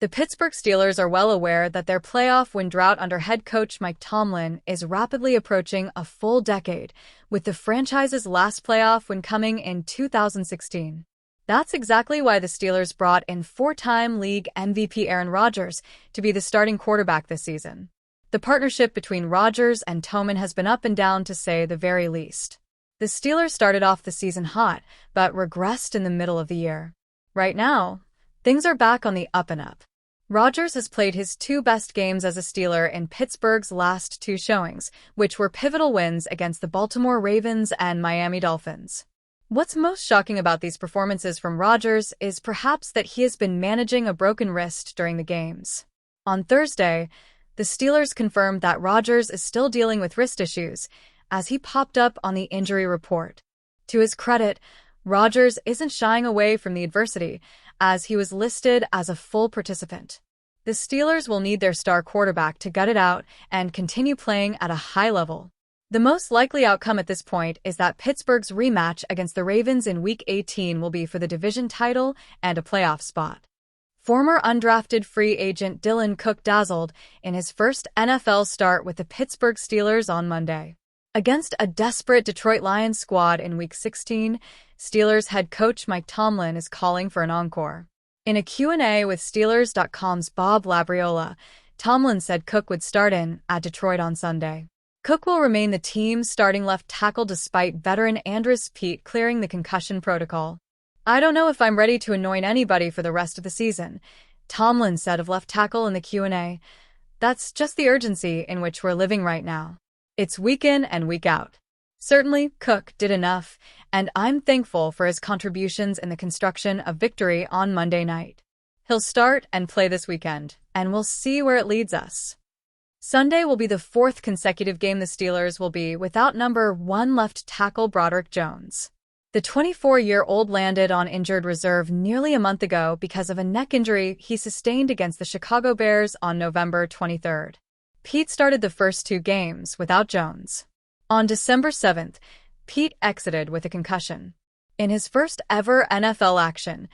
The Pittsburgh Steelers are well aware that their playoff win drought under head coach Mike Tomlin is rapidly approaching a full decade, with the franchise's last playoff win coming in 2016. That's exactly why the Steelers brought in four-time league MVP Aaron Rodgers to be the starting quarterback this season. The partnership between Rodgers and Tomlin has been up and down, to say the very least. The Steelers started off the season hot, but regressed in the middle of the year. Right now, things are back on the up and up. Rodgers has played his two best games as a Steeler in Pittsburgh's last two showings, which were pivotal wins against the Baltimore Ravens and Miami Dolphins. What's most shocking about these performances from Rodgers is perhaps that he has been managing a broken wrist during the games. On Thursday, the Steelers confirmed that Rodgers is still dealing with wrist issues, as he popped up on the injury report. To his credit, Rodgers isn't shying away from the adversity, as he was listed as a full participant. The Steelers will need their star quarterback to gut it out and continue playing at a high level. The most likely outcome at this point is that Pittsburgh's rematch against the Ravens in Week 18 will be for the division title and a playoff spot. Former undrafted free agent Dylan Cook dazzled in his first NFL start with the Pittsburgh Steelers on Monday. Against a desperate Detroit Lions squad in Week 16, Steelers head coach Mike Tomlin is calling for an encore. In a Q&A with Steelers.com's Bob Labriola, Tomlin said Cook would start in at Detroit on Sunday. Cook will remain the team's starting left tackle despite veteran Andrus Peat clearing the concussion protocol. "I don't know if I'm ready to anoint anybody for the rest of the season," Tomlin said of left tackle in the Q&A. "That's just the urgency in which we're living right now. It's week in and week out." Certainly, Cook did enough, and I'm thankful for his contributions in the construction of victory on Monday night. He'll start and play this weekend, and we'll see where it leads us. Sunday will be the fourth consecutive game the Steelers will be without number 1 left tackle Broderick Jones. The 24-year-old landed on injured reserve nearly a month ago because of a neck injury he sustained against the Chicago Bears on November 23rd. Pete started the first two games without Jones. On December 7th, Pete exited with a concussion. In his first ever NFL action,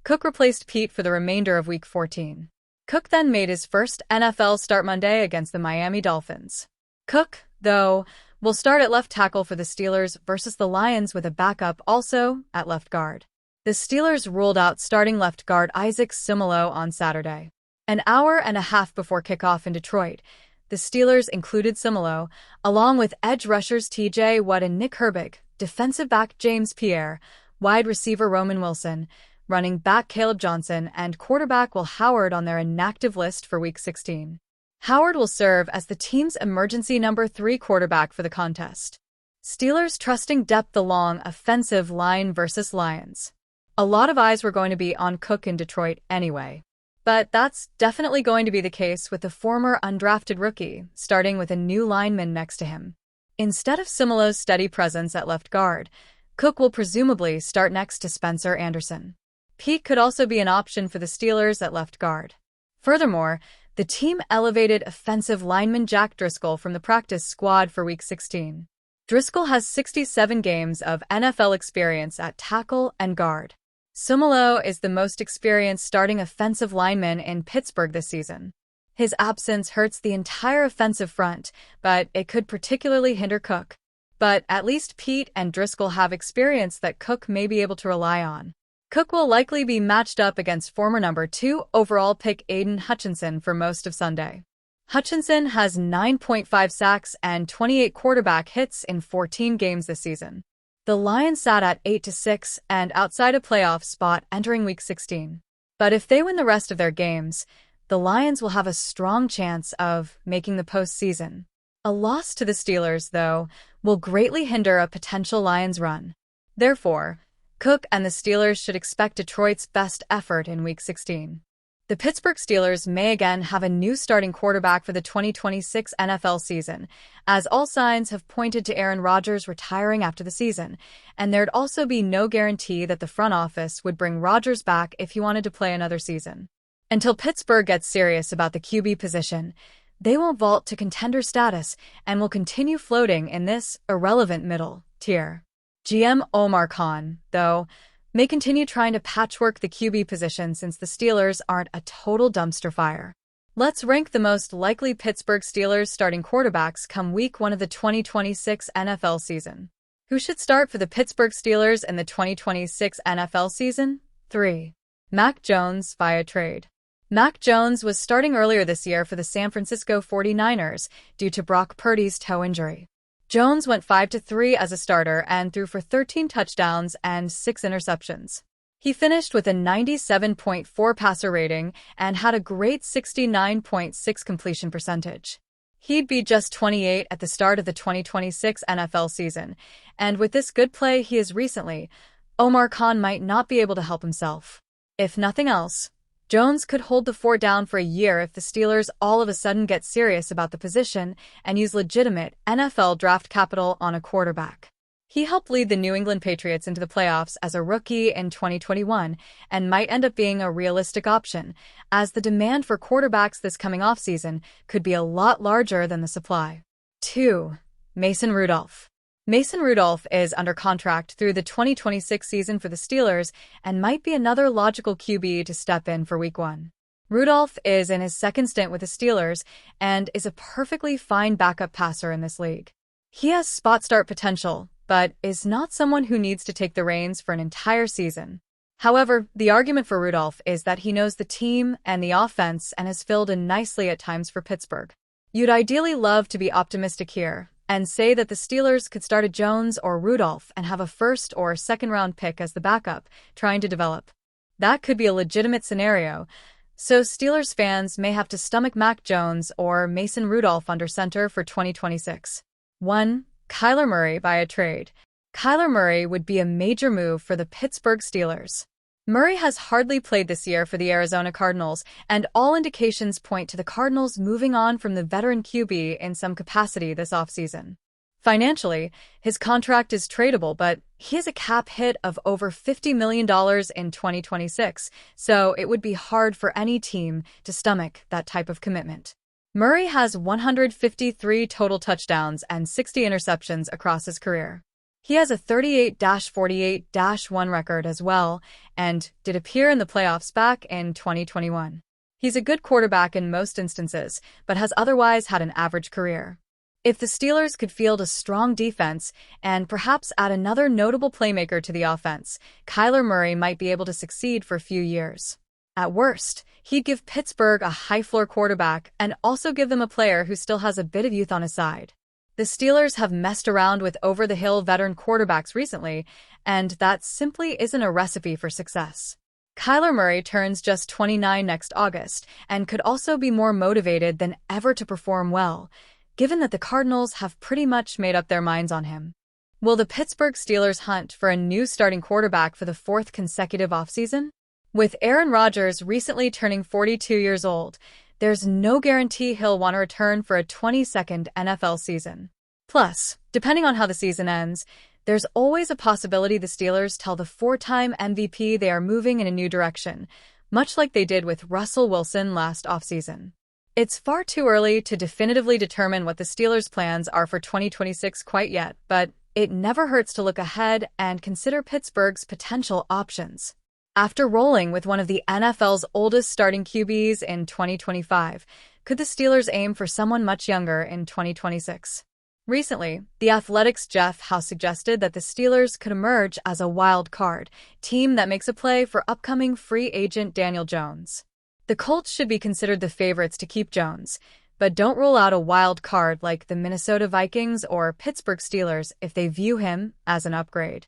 Cook replaced Pete for the remainder of Week 14. Cook then made his first NFL start Monday against the Miami Dolphins. Cook, though, will start at left tackle for the Steelers versus the Lions with a backup also at left guard. The Steelers ruled out starting left guard Isaac Seumalo on Saturday. An hour and a half before kickoff in Detroit, the Steelers included Seumalo, along with edge rushers T.J. Watt and Nick Herbig, defensive back James Pierre, wide receiver Roman Wilson, running back Caleb Johnson, and quarterback Will Howard on their inactive list for Week 16. Howard will serve as the team's emergency number 3 quarterback for the contest. Steelers trusting depth along offensive line versus Lions. A lot of eyes were going to be on Cook in Detroit anyway. But that's definitely going to be the case with the former undrafted rookie, starting with a new lineman next to him. Instead of Seumalo's steady presence at left guard, Cook will presumably start next to Spencer Anderson. Pete could also be an option for the Steelers at left guard. Furthermore, the team elevated offensive lineman Jack Driscoll from the practice squad for Week 16. Driscoll has 67 games of NFL experience at tackle and guard. Seumalo is the most experienced starting offensive lineman in Pittsburgh this season. His absence hurts the entire offensive front, but it could particularly hinder Cook. But at least Pete and Driscoll have experience that Cook may be able to rely on. Cook will likely be matched up against former number 2 overall pick Aiden Hutchinson for most of Sunday. Hutchinson has 9.5 sacks and 28 quarterback hits in 14 games this season. The Lions sat at 8-6 and outside a playoff spot entering Week 16. But if they win the rest of their games, the Lions will have a strong chance of making the postseason. A loss to the Steelers, though, will greatly hinder a potential Lions run. Therefore, Cook and the Steelers should expect Detroit's best effort in Week 16. The Pittsburgh Steelers may again have a new starting quarterback for the 2026 NFL season, as all signs have pointed to Aaron Rodgers retiring after the season, and there'd also be no guarantee that the front office would bring Rodgers back if he wanted to play another season. Until Pittsburgh gets serious about the QB position, they won't vault to contender status and will continue floating in this irrelevant middle tier. GM Omar Khan, though, may continue trying to patchwork the QB position since the Steelers aren't a total dumpster fire. Let's rank the most likely Pittsburgh Steelers starting quarterbacks come Week 1 of the 2026 NFL season. Who should start for the Pittsburgh Steelers in the 2026 NFL season? 3. Mac Jones via trade. Mac Jones was starting earlier this year for the San Francisco 49ers due to Brock Purdy's toe injury. Jones went 5-3 as a starter and threw for 13 touchdowns and 6 interceptions. He finished with a 97.4 passer rating and had a great 69.6 completion percentage. He'd be just 28 at the start of the 2026 NFL season, and with this good play he has recently, Omar Khan might not be able to help himself. If nothing else, Jones could hold the fort down for a year if the Steelers all of a sudden get serious about the position and use legitimate NFL draft capital on a quarterback. He helped lead the New England Patriots into the playoffs as a rookie in 2021 and might end up being a realistic option, as the demand for quarterbacks this coming offseason could be a lot larger than the supply. 2. Mason Rudolph. Mason Rudolph is under contract through the 2026 season for the Steelers and might be another logical QB to step in for Week 1. Rudolph is in his second stint with the Steelers and is a perfectly fine backup passer in this league. He has spot start potential, but is not someone who needs to take the reins for an entire season. However, the argument for Rudolph is that he knows the team and the offense and has filled in nicely at times for Pittsburgh. You'd ideally love to be optimistic here and say that the Steelers could start a Jones or Rudolph and have a first or second round pick as the backup, trying to develop. That could be a legitimate scenario, so Steelers fans may have to stomach Mac Jones or Mason Rudolph under center for 2026. 1. Kyler Murray via trade. Kyler Murray would be a major move for the Pittsburgh Steelers. Murray has hardly played this year for the Arizona Cardinals, and all indications point to the Cardinals moving on from the veteran QB in some capacity this offseason. Financially, his contract is tradable, but he has a cap hit of over $50 million in 2026, so it would be hard for any team to stomach that type of commitment. Murray has 153 total touchdowns and 60 interceptions across his career. He has a 38-48-1 record as well, and did appear in the playoffs back in 2021. He's a good quarterback in most instances, but has otherwise had an average career. If the Steelers could field a strong defense and perhaps add another notable playmaker to the offense, Kyler Murray might be able to succeed for a few years. At worst, he'd give Pittsburgh a high-floor quarterback and also give them a player who still has a bit of youth on his side. The Steelers have messed around with over-the-hill veteran quarterbacks recently, and that simply isn't a recipe for success. Kyler Murray turns just 29 next August and could also be more motivated than ever to perform well, given that the Cardinals have pretty much made up their minds on him. Will the Pittsburgh Steelers hunt for a new starting quarterback for the fourth consecutive offseason? With Aaron Rodgers recently turning 42 years old, there's no guarantee he'll want to return for a 22nd NFL season. Plus, depending on how the season ends, there's always a possibility the Steelers tell the four-time MVP they are moving in a new direction, much like they did with Russell Wilson last offseason. It's far too early to definitively determine what the Steelers' plans are for 2026 quite yet, but it never hurts to look ahead and consider Pittsburgh's potential options. After rolling with one of the NFL's oldest starting QBs in 2025, could the Steelers aim for someone much younger in 2026? Recently, The Athletic's Jeff House suggested that the Steelers could emerge as a wild card team that makes a play for upcoming free agent Daniel Jones. The Colts should be considered the favorites to keep Jones, but don't rule out a wild card like the Minnesota Vikings or Pittsburgh Steelers if they view him as an upgrade.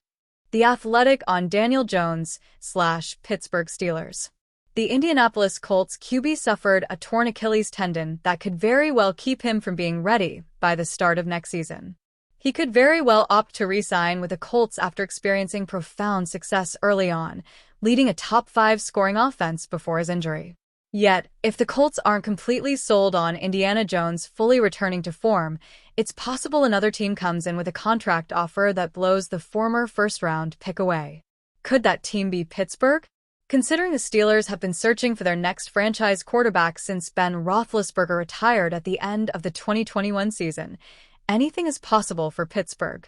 The Athletic on Daniel Jones / Pittsburgh Steelers. The Indianapolis Colts QB suffered a torn Achilles tendon that could very well keep him from being ready by the start of next season. He could very well opt to re-sign with the Colts after experiencing profound success early on, leading a top-5 scoring offense before his injury. Yet, if the Colts aren't completely sold on Indiana Jones fully returning to form, it's possible another team comes in with a contract offer that blows the former first-round pick away. Could that team be Pittsburgh? Considering the Steelers have been searching for their next franchise quarterback since Ben Roethlisberger retired at the end of the 2021 season, anything is possible for Pittsburgh.